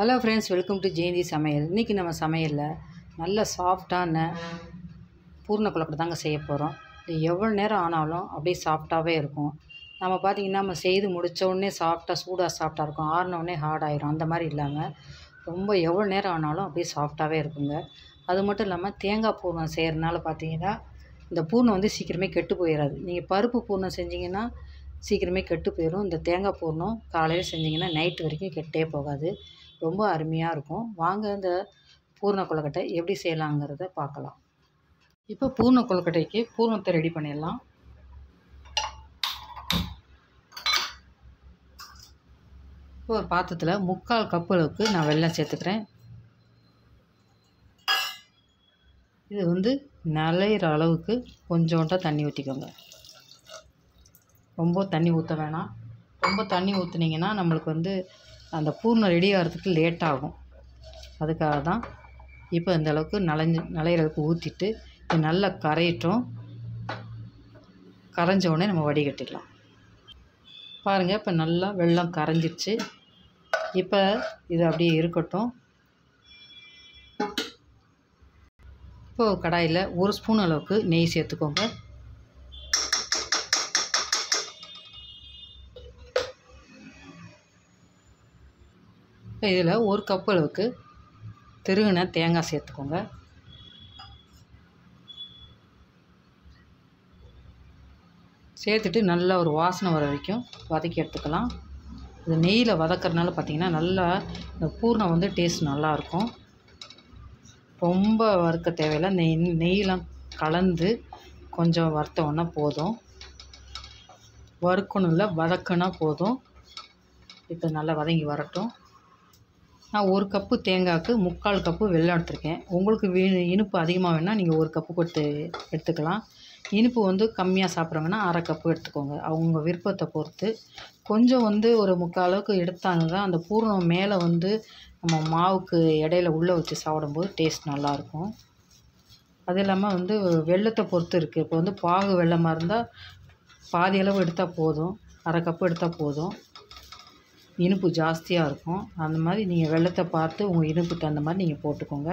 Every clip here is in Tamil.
Hello friends, welcome to Jayanthi Samayal. இன்றைக்கி நம்ம சமையலில் நல்ல சாஃப்டான பூர்ண கொழுக்கட்டை தாங்க செய்ய போகிறோம். இது எவ்வளோ நேரம் ஆனாலும் அப்படியே சாஃப்டாகவே இருக்கும். நம்ம பார்த்திங்கன்னா நம்ம செய்து முடித்த உடனே சாஃப்டாக சூடாக சாஃப்டாக இருக்கும், ஆறினோடனே ஹார்ட் ஆயிரும். அந்த மாதிரி இல்லாமல் ரொம்ப எவ்வளோ நேரம் ஆனாலும் அப்படியே சாஃப்டாகவே இருக்குங்க. அது மட்டும் இல்லாமல் தேங்காய் பூர்ணம் செய்கிறதுனால பார்த்திங்கன்னா இந்த பூர்ணம் வந்து சீக்கிரமே கெட்டு போயிடாது. நீங்கள் பருப்பு பூர்ணம் செஞ்சிங்கன்னா சீக்கிரமே கெட்டு போயிடும். இந்த தேங்காய் பூர்ணம் காலையில் செஞ்சிங்கன்னா நைட்டு வரைக்கும் கெட்டே போகாது. ரொம்ப அருமையாக இருக்கும். வாங்க இந்த பூர்ண கொழுக்கட்டை எப்படி செய்யலாங்கிறத பார்க்கலாம். இப்போ பூர்ண கொழுக்கட்டைக்கு பூர்ணத்தை ரெடி பண்ணிடலாம். இப்போ ஒரு பாத்திரத்தில் 3/4 கப் அளவுக்கு நான் வெல்லம் சேர்த்துக்கிறேன். இது வந்து நலையிற அளவுக்கு கொஞ்சோண்டா தண்ணி ஊற்றிக்கோங்க. ரொம்ப தண்ணி ஊற்ற வேணாம். ரொம்ப தண்ணி ஊற்றுனீங்கன்னா நம்மளுக்கு வந்து அந்த பூர்ணம் ரெடி ஆகிறதுக்கு லேட் ஆகும். அதுக்காக தான் இப்போ இந்த அளவுக்கு நலையிற அளவுக்கு ஊற்றிட்டு இது நல்லா கரையிட்டோம். கரைஞ்ச உடனே நம்ம வடிகட்டிடலாம். பாருங்கள், இப்போ நல்லா வெல்லம் கரைஞ்சிடுச்சு. இப்போ இது அப்படியே இருக்கட்டும். இப்போது கடாயில் 1 ஸ்பூன் அளவுக்கு நெய் சேர்த்துக்கோங்க. இதில் 1 கப் அளவுக்கு திருகின தேங்காய் சேர்த்துக்கோங்க. சேர்த்துட்டு நல்லா ஒரு வாசனை வர வரைக்கும் வதக்கி எடுத்துக்கலாம். இது நெய்யில் வதக்கிறதுனால பார்த்திங்கன்னா நல்லா இந்த பூர்ணம் வந்து டேஸ்ட் நல்லாயிருக்கும். ரொம்ப வறுக்க தேவையில்லை. நெய்யெலாம் கலந்து கொஞ்சம் வறுத்தோன்னா போதும். வறுக்கணும் இல்லை, வதக்கினா போதும். இப்போ நல்லா வதங்கி வரட்டும். நான் 1 கப்பு தேங்காய்க்கு 3/4 கப்பு வெல்லம் எடுத்திருக்கேன். உங்களுக்கு இனிப்பு அதிகமாக வேணால் நீங்கள் 1 கப்பு கொடுத்து எடுத்துக்கலாம். இனிப்பு வந்து கம்மியாக சாப்பிட்றவங்கன்னா 1/2 கப்பு எடுத்துக்கோங்க. அவங்க விருப்பத்தை பொறுத்து. கொஞ்சம் வந்து ஒரு 3/4 அளவுக்கு எடுத்தாங்க தான் அந்த பூர்ணம் மேலே வந்து நம்ம மாவுக்கு இடையில உள்ளே வச்சு சாப்பிடும்போது டேஸ்ட் நல்லாயிருக்கும். அது இல்லாமல் வந்து வெல்லத்தை பொறுத்து இருக்குது. இப்போ வந்து பாகு வெல்லமாக இருந்தால் பாதி அளவு எடுத்தால் போதும், 1/2 கப்பு எடுத்தால் போதும். இனிப்பு ஜாஸ்தியாக இருக்கும். அந்த மாதிரி நீங்கள் வெல்லத்தை பார்த்து உங்கள் இனிப்புக்கு தகுந்த மாதிரி நீங்கள் போட்டுக்கோங்க.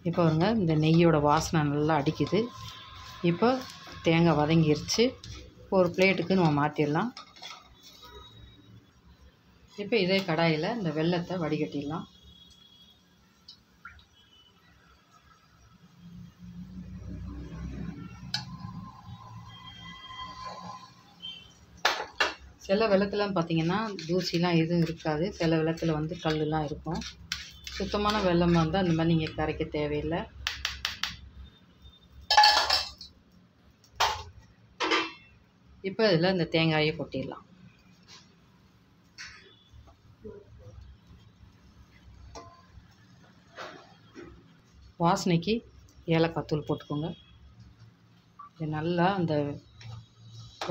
இப்போ பாருங்க, இந்த நெய்யோட வாசனை நல்லா அடிக்குது. இப்போ தேங்காய் வதங்கிருச்சு. இப்போ ஒரு பிளேட்டுக்கு நம்ம மாற்றிடலாம். இப்போ இதே கடாயில் இந்த வெல்லத்தை வடிகட்டிடலாம். சில வெல்லத்தில் பார்த்திங்கன்னா தூசிலாம் எதுவும் இருக்காது. சில வெல்லத்தில் வந்து கல்லுலாம் இருக்கும். சுத்தமான வெல்லமாக இருந்தால் அந்த மாதிரி நீங்கள் கரைக்க தேவையில்லை. இப்போ இதில் இந்த தேங்காயை கொட்டிடலாம். வாசனைக்கு ஏலக்காய் தூள் போட்டுக்கோங்க. இது நல்லா அந்த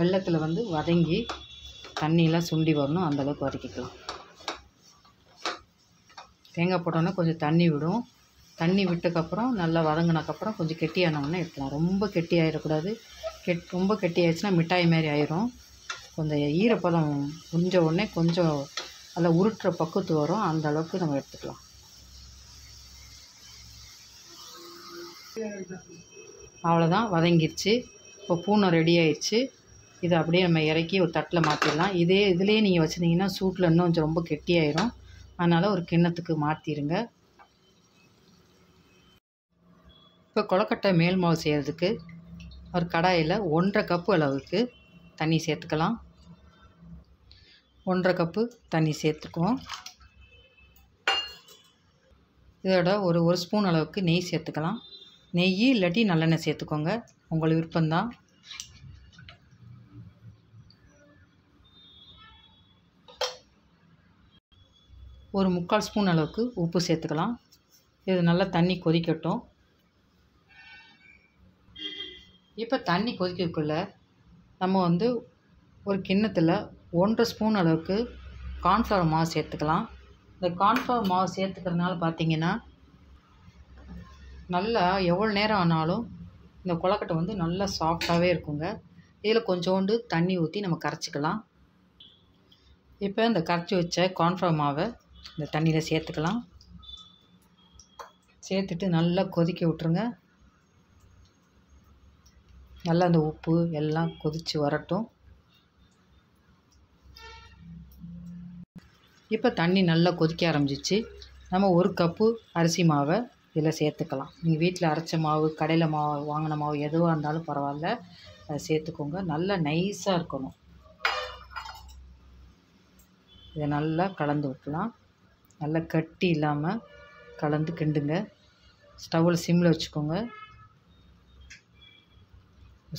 வெல்லத்தில் வந்து வதங்கி தண்ணியெலாம் சுண்டி வரணும், அந்தளவுக்கு வதக்கிக்கலாம். தேங்காய் போட்டோன்னா கொஞ்சம் தண்ணி விடும். தண்ணி விட்டதுக்கப்புறம் நல்லா வதங்கினக்கப்புறம் கொஞ்சம் கெட்டியானவுடனே எடுக்கலாம். ரொம்ப கெட்டி ஆகிடக்கூடாது. ரொம்ப கெட்டி ஆயிடுச்சுன்னா மிட்டாய் மாதிரி ஆயிரும். கொஞ்சம் ஈரப்பதம் முடிஞ்ச உடனே கொஞ்சம் நல்லா உருட்டுற பக்குவத்து வரும். அந்த அளவுக்கு நம்ம எடுத்துக்கலாம். அவ்வளோதான், வதங்கிருச்சு. இப்போ பூர்ணம் ரெடி ஆயிடுச்சு. இதை அப்படியே நம்ம இறக்கி ஒரு தட்டில் மாற்றிடலாம். இதுலேயே நீங்கள் வச்சுருந்தீங்கன்னா சூட்டில் இன்னும் கொஞ்சம் ரொம்ப கெட்டியாயிரும். அதனால் ஒரு கிண்ணத்துக்கு மாற்றிடுங்க. இப்போ கொழுக்கட்டை மேல் மாவு செய்கிறதுக்கு ஒரு கடாயில் 1/2 கப்பு அளவுக்கு தண்ணி சேர்த்துக்கலாம். 1/2 கப்பு தண்ணி சேர்த்துக்குவோம். இதோட ஒரு ஸ்பூன் அளவுக்கு நெய் சேர்த்துக்கலாம். நெய் இல்லாட்டி நல்லெண்ணெய் சேர்த்துக்கோங்க, உங்களுக்கு விருப்பம்தான். ஒரு 3/4 ஸ்பூன் அளவுக்கு உப்பு சேர்த்துக்கலாம். இது நல்லா தண்ணி கொதிக்கட்டும். இப்போ தண்ணி கொதிக்கக்குள்ள நம்ம வந்து ஒரு கிண்ணத்தில் 1/2 ஸ்பூன் அளவுக்கு கார்ன்ஃப்ளவர் மாவு சேர்த்துக்கலாம். இந்த கார்ன்ஃப்ளவர் மாவு சேர்த்துக்கிறதுனால பார்த்திங்கன்னா நல்லா எவ்வளோ நேரம் ஆனாலும் இந்த கொழுக்கட்டை வந்து நல்லா சாஃப்டாகவே இருக்குங்க. இதில் கொஞ்சோண்டு தண்ணி ஊற்றி நம்ம கரைச்சிக்கலாம். இப்போ இந்த கரைச்சி வச்ச கார்ன்ஃப்ளவர் மாவை இந்த தண்ணியில் சேர்த்துக்கலாம். சேர்த்துட்டு நல்லா கொதிக்க விட்ருங்க. நல்லா அந்த உப்பு எல்லாம் கொதித்து வரட்டும். இப்போ தண்ணி நல்லா கொதிக்க ஆரம்பிச்சிச்சு. நம்ம 1 கப்பு அரிசி மாவை இதில் சேர்த்துக்கலாம். நீங்கள் வீட்டில் அரைச்ச மாவு, கடையில் மாவு, வாங்கின மாவு எதுவாக இருந்தாலும் பரவாயில்ல, அதை சேர்த்துக்கோங்க. நல்லா நைஸாக இருக்கணும். இதை நல்லா கலந்து விட்டுலாம். நல்லா கட்டி இல்லாமல் கலந்து கிண்டுங்க. ஸ்டவ்வில் சிம்மில் வச்சுக்கோங்க.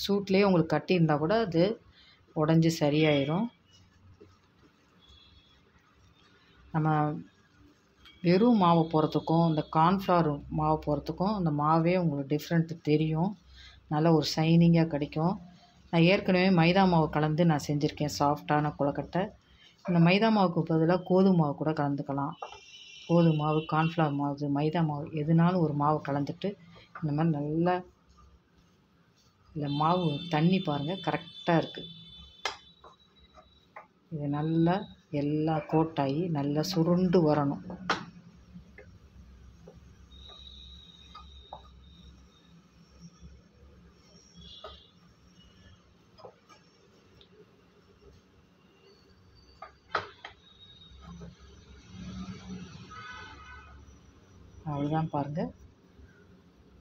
சூட்லேயே உங்களுக்கு கட்டி இருந்தால் கூட அது உடஞ்சி சரியாயிடும். நம்ம வெறும் மாவை போடுறதுக்கும் இந்த கார்ன்ஃப்ளவர் மாவு போடுறதுக்கும் அந்த மாவே உங்களுக்கு டிஃப்ரெண்ட்டு தெரியும். நல்லா ஒரு ஷைனிங்காக கிடைக்கும். நான் ஏற்கனவே மைதா மாவு கலந்து நான் செஞ்சுருக்கேன் சாஃப்டான கொழுக்கட்டை. இந்த மைதா மாவுக்கு பதிலாக கோதுமை மாவு கூட கலந்துக்கலாம். கோதுமை மாவு, கார்ன்ஃப்ளவர் மாவு, மைதா மாவு எதுனாலும் ஒரு மாவு கலந்துட்டு இந்த மாதிரி நல்லா இந்த மாவு தண்ணி பாருங்கள் கரெக்டாக இருக்குது. இது நல்லா எல்லா கோட்டாகி நல்லா சுருண்டு வரணும். அவ்வளோதான் பாருங்கள்,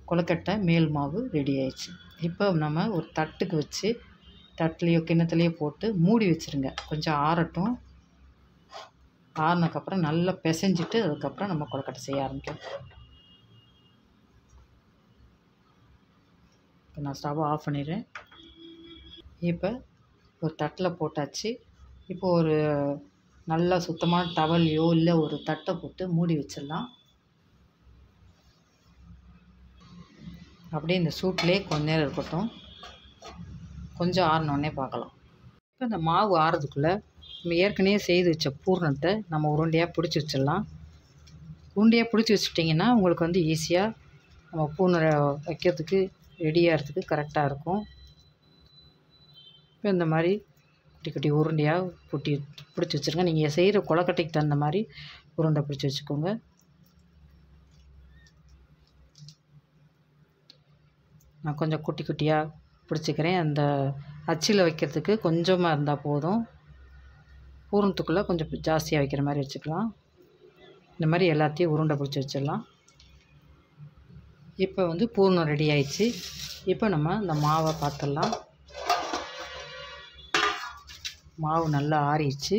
கொழுக்கட்டை மேல் மாவு ரெடி ஆயிடுச்சு. இப்போ நம்ம ஒரு தட்டுக்கு வச்சு தட்டுலேயோ கிண்ணத்துலேயோ போட்டு மூடி வச்சுருங்க. கொஞ்சம் ஆறட்டும். ஆறினதுக்கப்புறம் நல்லா பிசைஞ்சிட்டு அதுக்கப்புறம் நம்ம கொழுக்கட்டை செய்ய ஆரம்பிக்கலாம். இப்போ நான் ஸ்டவ் ஆஃப் பண்ணிடுறேன். இப்போ ஒரு தட்டில் போட்டாச்சு. இப்போ ஒரு நல்லா சுத்தமான டவல்லையோ இல்லை ஒரு தட்டை போட்டு மூடி வச்சிடலாம். அப்படியே இந்த சூட்லேயே கொஞ்ச நேரம் இருக்கட்டும். கொஞ்சம் ஆறினோடனே பார்க்கலாம். இப்போ இந்த மாவு ஆறதுக்குள்ளே நம்ம ஏற்கனவே செய்து வச்ச பூரணத்தை நம்ம உருண்டையாக பிடிச்சி வச்சிடலாம். உருண்டையாக பிடிச்சி வச்சுட்டிங்கன்னா உங்களுக்கு வந்து ஈஸியாக நம்ம பூர்ணம் வைக்கிறதுக்கு ரெடியாகிறதுக்கு கரெக்டாக இருக்கும். இப்போ இந்த மாதிரி குட்டி குட்டி உருண்டையாக பிடிச்சி வச்சுருங்க. நீங்கள் செய்கிற கொழுக்கட்டைக்கு தகுந்த மாதிரி உருண்டை பிடிச்சி வச்சுக்கோங்க. நான் கொஞ்சம் குட்டி குட்டியாக பிடிச்சிக்கிறேன். அந்த அச்சில் வைக்கிறதுக்கு கொஞ்சமாக இருந்தால் போதும். பூரணத்துக்குள்ளே கொஞ்சம் ஜாஸ்தியாக வைக்கிற மாதிரி வச்சுக்கலாம். இந்த மாதிரி எல்லாத்தையும் உருண்டை பிடிச்சி வச்சிடலாம். இப்போ வந்து பூரணம் ரெடி ஆயிடுச்சு. இப்போ நம்ம இந்த மாவை பார்த்துடலாம். மாவு நல்லா ஆறிடுச்சு.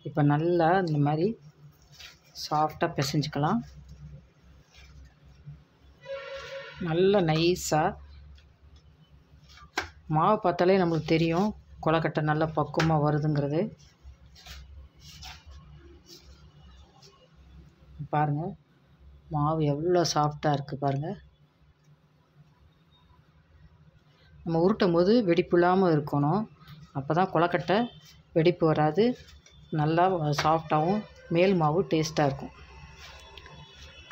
இப்போ நல்லா இந்த மாதிரி சாஃப்டாக பிசைஞ்சிக்கலாம். நல்லா நைஸாக மாவு பார்த்தாலே நம்மளுக்கு தெரியும் கொழுக்கட்டை நல்லா பக்குவமாக வருதுங்கிறது. பாருங்கள் மாவு எவ்வளோ சாஃப்டாக இருக்குது பாருங்கள். நம்ம உருட்டும் போது வெடிப்பு இல்லாமல் இருக்கணும். அப்போ தான் கொழுக்கட்டை வெடிப்பு வராது. நல்லா சாஃப்டாகவும் மேல் மாவு டேஸ்ட்டாக இருக்கும்.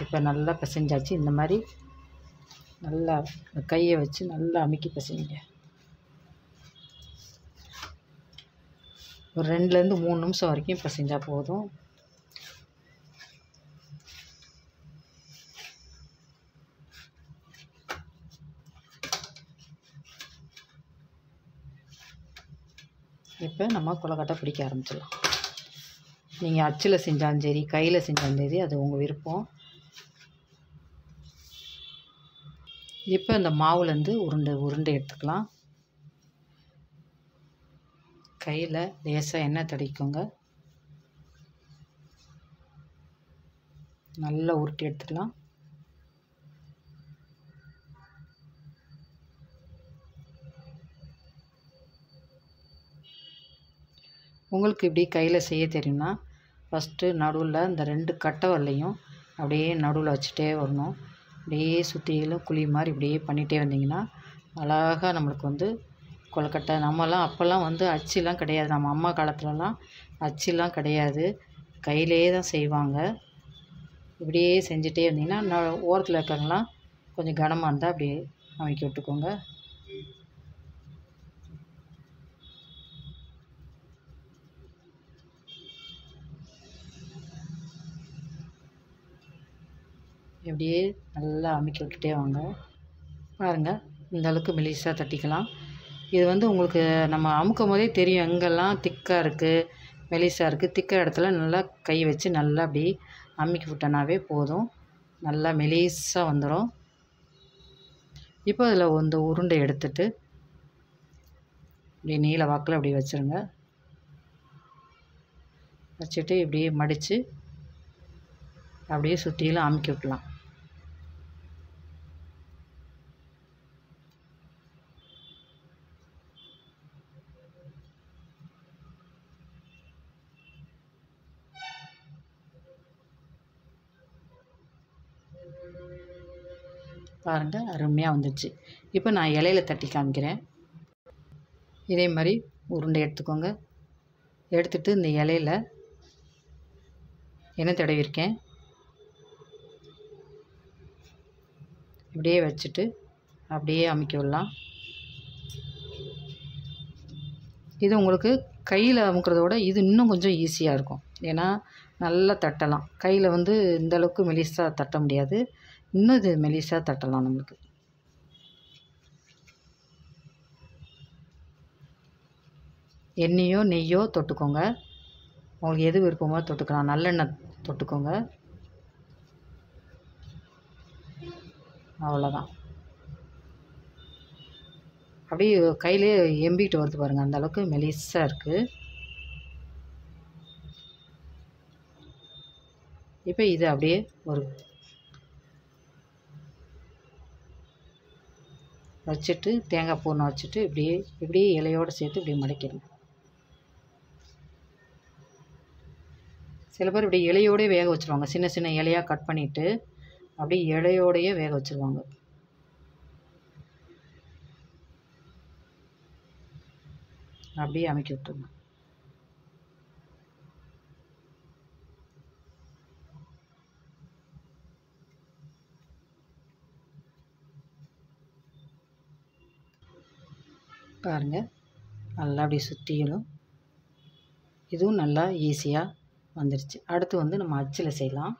இப்போ நல்லா பிசைஞ்சாச்சு. இந்த மாதிரி நல்லா கையை வச்சு நல்லா அமுக்கி பிசைங்க. ஒரு 2லேருந்து 3 நிமிஷம் வரைக்கும் பிசைஞ்சால் போதும். இப்போ நம்ம கொழுக்கட்டை பிடிக்க ஆரம்பிச்சிடலாம். நீங்கள் அச்சில் செஞ்சாலும் சரி, கையில் செஞ்சாலும் சரி, அது உங்கள் விருப்பம். இப்போ இந்த மாவுலேருந்து உருண்டை எடுத்துக்கலாம். கையில் லேசாக எண்ணெய் தடவிக்கோங்க. நல்லா உருட்டி எடுத்துக்கலாம். உங்களுக்கு இப்படி கையில் செய்ய தெரியும்னா ஃபஸ்ட்டு நடுவில் இந்த 2 கட்டை வரலையும் அப்படியே நடுவில் வச்சுட்டே வரணும். அப்படியே சுற்றிலும் குழி மாதிரி இப்படியே பண்ணிகிட்டே வந்தீங்கன்னா அழகாக நம்மளுக்கு வந்து கொழுக்கட்டை. நம்மலாம் அப்போல்லாம் வந்து அச்சுலாம் கிடையாது. நம்ம அம்மா காலத்துலலாம் அச்சுலாம் கிடையாது. கையிலே தான் செய்வாங்க. இப்படியே செஞ்சுட்டே இருந்தீங்கன்னா ஓரத்தில் இருக்கிறவங்களாம் கொஞ்சம் கனமாக இருந்தால் அப்படியே அமைக்கி விட்டுக்கோங்க. இப்படியே நல்லா அமுக்கி விட்டுட்டே வாங்க. பாருங்கள், இந்த அளவுக்கு மெலிசாக தட்டிக்கலாம். இது வந்து உங்களுக்கு நம்ம அமுக்கும் போதே தெரியும் எங்கெல்லாம் திக்காக இருக்குது, மெலிசாக இருக்குது. திக்காக இடத்துல நல்லா கை வச்சு நல்லா அப்படி அமுக்கி விட்டோன்னாவே போதும், நல்லா மெலிசாக வந்துடும். இப்போ அதில் இந்த உருண்டை எடுத்துட்டு இப்படி நீல வாக்கில் அப்படி வச்சுருங்க. வச்சுட்டு இப்படியே மடித்து அப்படியே சுற்றிலும் அமுக்கி விட்டலாம். பாருங்கள், அருமையாக வந்துடுச்சு. இப்போ நான் இலையில தட்டி காமிக்கிறேன். இதே மாதிரி உருண்டை எடுத்துக்கோங்க. எடுத்துட்டு இந்த இலையில எண்ணெய் தடவிருக்கேன். இப்படியே வச்சுட்டு அப்படியே அமுக்கி விடலாம். இது உங்களுக்கு கையில் அமுக்கிறத விட இது இன்னும் கொஞ்சம் ஈஸியாக இருக்கும். ஏன்னா நல்லா தட்டலாம். கையில் வந்து இந்த அளவுக்கு மெலிசாக தட்ட முடியாது. இன்னும் இது மெலிசாக தட்டலாம். நம்மளுக்கு எண்ணெயோ நெய்யோ தொட்டுக்கோங்க. உங்களுக்கு எது விருப்பமோ தொட்டுக்கலாம். நல்லெண்ணெய் தொட்டுக்கோங்க. அவ்வளோதான். அப்படியே கையிலே எம்பிட்டு வருது பாருங்கள், அந்த அளவுக்கு மெலிசாக இருக்குது. இப்போ இது அப்படியே ஒரு வச்சுட்டு தேங்காய் பூர்ணம் வச்சுட்டு இப்படியே இலையோடு சேர்த்து இப்படி மடக்கிடணும். சில பேர் இப்படி இலையோடே வேக வச்சுருவாங்க. சின்ன சின்ன இலையாக கட் பண்ணிவிட்டு அப்படியே இலையோடையே வேக வச்சுருவாங்க. அப்படியே அமுக்கி விட்டுருங்க. பாருங்கள், நல்லா அப்படி சுற்றிலும் இதுவும் நல்லா ஈஸியாக வந்துடுச்சு. அடுத்து வந்து நம்ம அச்சில் செய்யலாம்.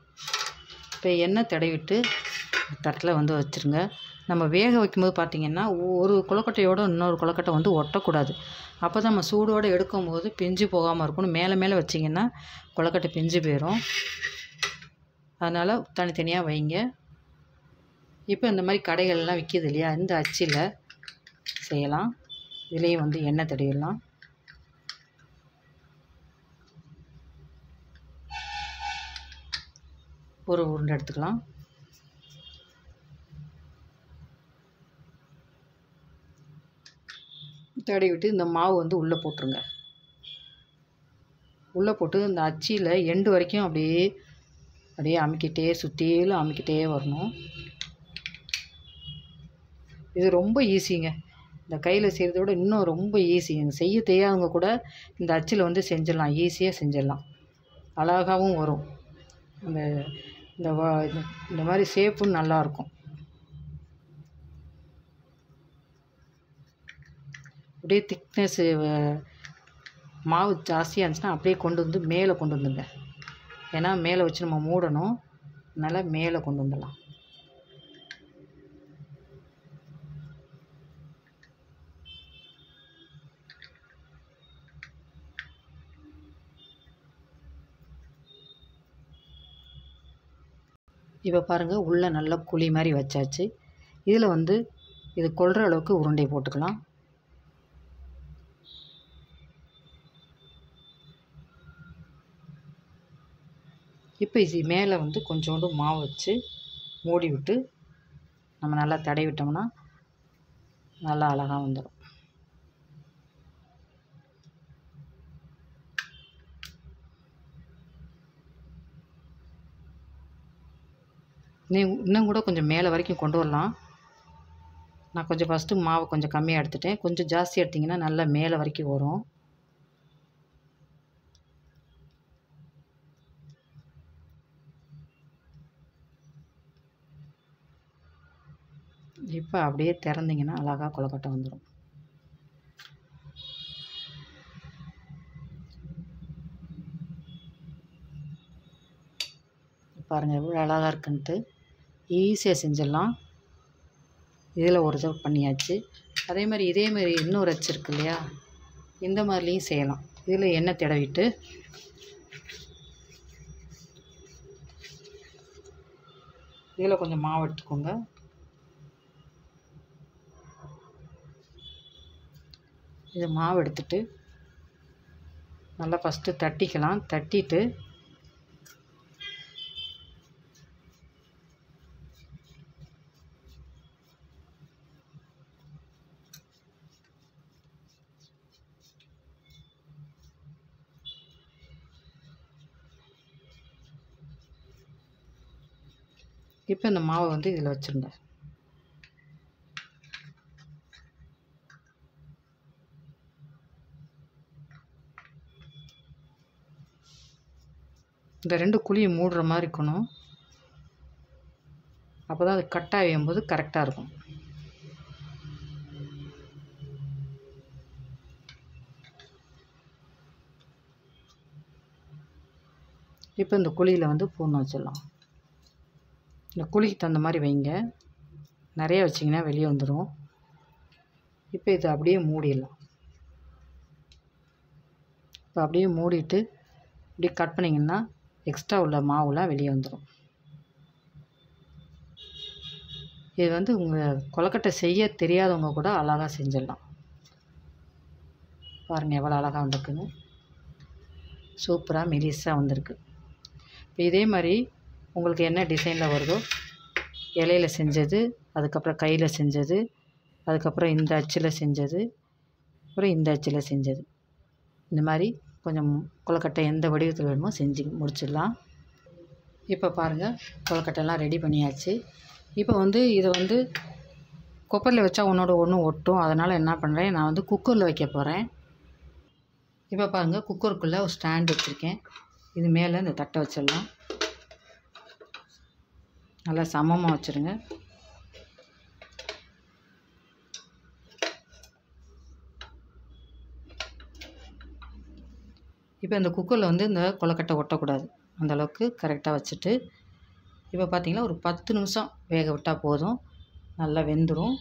இப்போ எண்ணெய் தடவிட்டு தட்டில் வந்து வச்சுருங்க. நம்ம வேக வைக்கும்போது பார்த்திங்கன்னா ஒரு கொழுக்கட்டையோடு இன்னொரு கொழுக்கட்டை வந்து ஒட்டக்கூடாது. அப்போ தான் நம்ம சூடோடு எடுக்கும்போது பிஞ்சு போகாமல் இருக்கணும். மேலே மேலே வச்சிங்கன்னா கொழுக்கட்டை பிஞ்சு போயிடும். அதனால் தனித்தனியாக வைங்க. இப்போ இந்த மாதிரி கடைகள்லாம் விற்கிது இல்லையா, இந்த அச்சில் செய்யலாம். இதுலேயும் வந்து எண்ணெய் தடவிடலாம். ஒரு உருண்டை எடுத்துக்கலாம். தடவிட்டு இந்த மாவு வந்து உள்ளே போட்டுருங்க. உள்ளே போட்டு இந்த அச்சியில் எண்டு வரைக்கும் அப்படியே அமுக்கிட்டே சுற்றிலும் அமுக்கிட்டே வரணும். இது ரொம்ப ஈஸிங்க. இந்த கையில் செய்கிறத விட இன்னும் ரொம்ப ஈஸிங்க. செய்ய தெரியாதவங்க கூட இந்த அச்சில் வந்து செஞ்சிடலாம். ஈஸியாக செஞ்சிடலாம். அழகாகவும் வரும். இந்த மாதிரி ஷேப்பும் நல்லாயிருக்கும். அப்படியே திக்னஸ்ஸு மாவு ஜாஸ்தியாக இருந்துச்சுன்னா அப்படியே கொண்டு வந்து மேலே கொண்டு வந்துடுங்க. ஏன்னா மேலே வச்சு நம்ம மூடணும். அதனால் மேலே கொண்டு வந்துடலாம். இப்போ பாருங்கள், உள்ளே நல்லா குழி மாதிரி வச்சாச்சு. இதில் வந்து இது கொள்கிற அளவுக்கு உருண்டை போட்டுக்கலாம். இப்போ இது மேலே வந்து கொஞ்சோண்டு மாவு வச்சு மூடி விட்டு நம்ம நல்லா தடவி விட்டோம்னா நல்லா அழகாக வந்துடும். இன்னும் கூட கொஞ்சம் மேலே வரைக்கும் கொண்டு வரலாம். நான் கொஞ்சம் ஃபஸ்ட்டு மாவு கொஞ்சம் கம்மியாக எடுத்துட்டேன். கொஞ்சம் ஜாஸ்தி எடுத்திங்கன்னா நல்லா மேலே வரைக்கும் வரும். இப்போ அப்படியே திறந்தீங்கன்னா அழகாக கொழுக்கட்டை வந்துடும். பாருங்கள் எவ்வளோ அழகாக இருக்குன்ட்டு. ஈஸியாக செஞ்சிடலாம். இதில் ஒரு தடவை பண்ணியாச்சு. இதே மாதிரி இன்னொரு அச்சு இருக்கு இல்லையா, இந்த மாதிரிலையும் செய்யலாம். இதில் எண்ணெய் தடவிட்டு இதில் கொஞ்சம் மாவு எடுத்துக்கோங்க. இது மாவு எடுத்துட்டு நல்லா ஃபஸ்ட்டு தட்டிக்கலாம். தட்டிட்டு இப்போ இந்த மாவை வந்து இதில் வச்சுருங்க. இந்த 2 குழியும் மூடுற மாதிரி இருக்கணும். அப்போ தான் அது கட்டாக வையும்போது கரெக்டாக இருக்கும். இப்போ இந்த குழியில் வந்து பூர்ணம் வச்சிடலாம். இந்த குழிக்கு தகுந்த மாதிரி வைங்க. நிறைய வச்சிங்கன்னா வெளியே வந்துடும். இப்போ இதை அப்படியே மூடிடலாம். இப்போ அப்படியே மூடிட்டு இப்படி கட் பண்ணிங்கன்னா எக்ஸ்ட்ரா உள்ள மாவுலாம் வெளியே வந்துடும். இது வந்து உங்கள் கொழுக்கட்டை செய்ய தெரியாதவங்க கூட அழகாக செஞ்சிடலாம். பாருங்கள் எவ்வளோ அழகாக வந்திருக்குன்னு. சூப்பராக மெலிசாக வந்திருக்கு. இப்போ இதே மாதிரி உங்களுக்கு என்ன டிசைனில் வருதோ, இலையில செஞ்சது, அதுக்கப்புறம் கையில் செஞ்சது, அதுக்கப்புறம் இந்த அச்சில் செஞ்சது, அப்புறம் இந்த அச்சில் செஞ்சது, இந்த மாதிரி கொஞ்சம் கொழுக்கட்டை எந்த வடிவத்தில் வேணுமோ செஞ்சு முடிச்சிடலாம். இப்போ பாருங்கள் கொழுக்கட்டைலாம் ரெடி பண்ணியாச்சு. இப்போ வந்து இதை வந்து குக்கரில் வச்சா ஒன்றோட ஒன்று ஒட்டும். அதனால் என்ன பண்ணுறேன், நான் வந்து குக்கரில் வைக்க போகிறேன். இப்போ பாருங்கள் குக்கருக்குள்ளே ஒரு ஸ்டாண்ட் வச்சுருக்கேன். இது மேலே இந்த தட்டை வச்சிடலாம். நல்லா சமமாக வச்சுருங்க. இப்போ இந்த குக்கரில் வந்து இந்த கொழுக்கட்டை ஒட்டக்கூடாது. அந்தளவுக்கு கரெக்டாக வச்சுட்டு இப்போ பார்த்திங்கன்னா ஒரு 10 நிமிஷம் வேக விட்டால் போதும். நல்லா வெந்துடும்.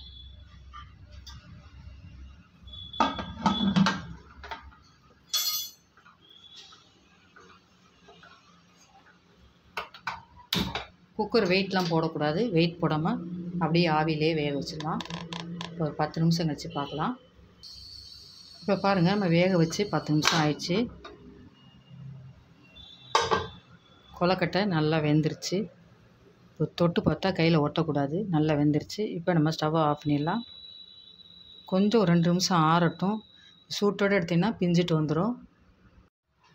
குக்கர் வெயிட்லாம் போடக்கூடாது. வெயிட் போடாமல் அப்படியே ஆவிலே வேக வச்சிடலாம். இப்போ ஒரு 10 நிமிஷம் கழிச்சு பார்க்கலாம். இப்போ பாருங்கள் நம்ம வேக வச்சு 10 நிமிஷம் ஆயிடுச்சு. கொழுக்கட்டை நல்லா வெந்துருச்சு. இப்போ தொட்டு பார்த்தா கையில் ஒட்டக்கூடாது. நல்லா வெந்துருச்சு. இப்போ நம்ம ஸ்டவ்வை ஆஃப் பண்ணிடலாம். கொஞ்சம் ஒரு 2 நிமிஷம் ஆறட்டும். சூட்டோடு எடுத்திங்கன்னா பிஞ்சிட்டு வந்துடும்.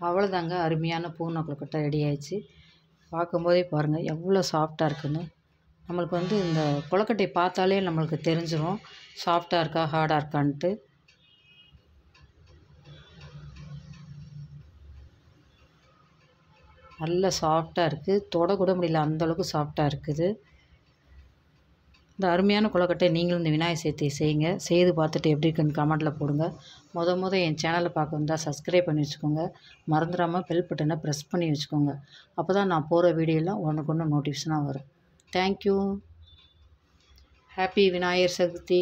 அவ்வளோதாங்க, அருமையான பூர்ண கொழுக்கட்டை ரெடி ஆயிடுச்சு. பார்க்கும்போதே பாருங்கள் எவ்வளோ சாஃப்டாக இருக்குன்னு. நம்மளுக்கு வந்து இந்த கொழுக்கட்டை பார்த்தாலே நம்மளுக்கு தெரிஞ்சிடும் சாஃப்டாக இருக்கா ஹார்டாக இருக்கான்ட்டு. நல்ல சாஃப்டாக இருக்குது. தொடக்கூட முடியல, அந்தளவுக்கு சாஃப்டாக இருக்குது. இந்த அருமையான கொழுக்கட்டை நீங்களும் இந்த விநாயகர் சதுர்த்தி செய்யுங்க. செய்து பார்த்துட்டு எப்படி இருக்குன்னு கமெண்ட்டில் போடுங்க. என் சேனலை பார்க்க வந்தால் சப்ஸ்கிரைப் பண்ணி வச்சுக்கோங்க. மறந்துடாமல் பெல் பட்டனை ப்ரெஸ் பண்ணி வச்சுக்கோங்க. அப்போ தான் நான் போகிற வீடியோலாம் ஒன்றுக்கு ஒன்று நோட்டிஃபிகேஷனாக வரும். தேங்க்யூ. ஹாப்பி விநாயகர் சதுர்த்தி.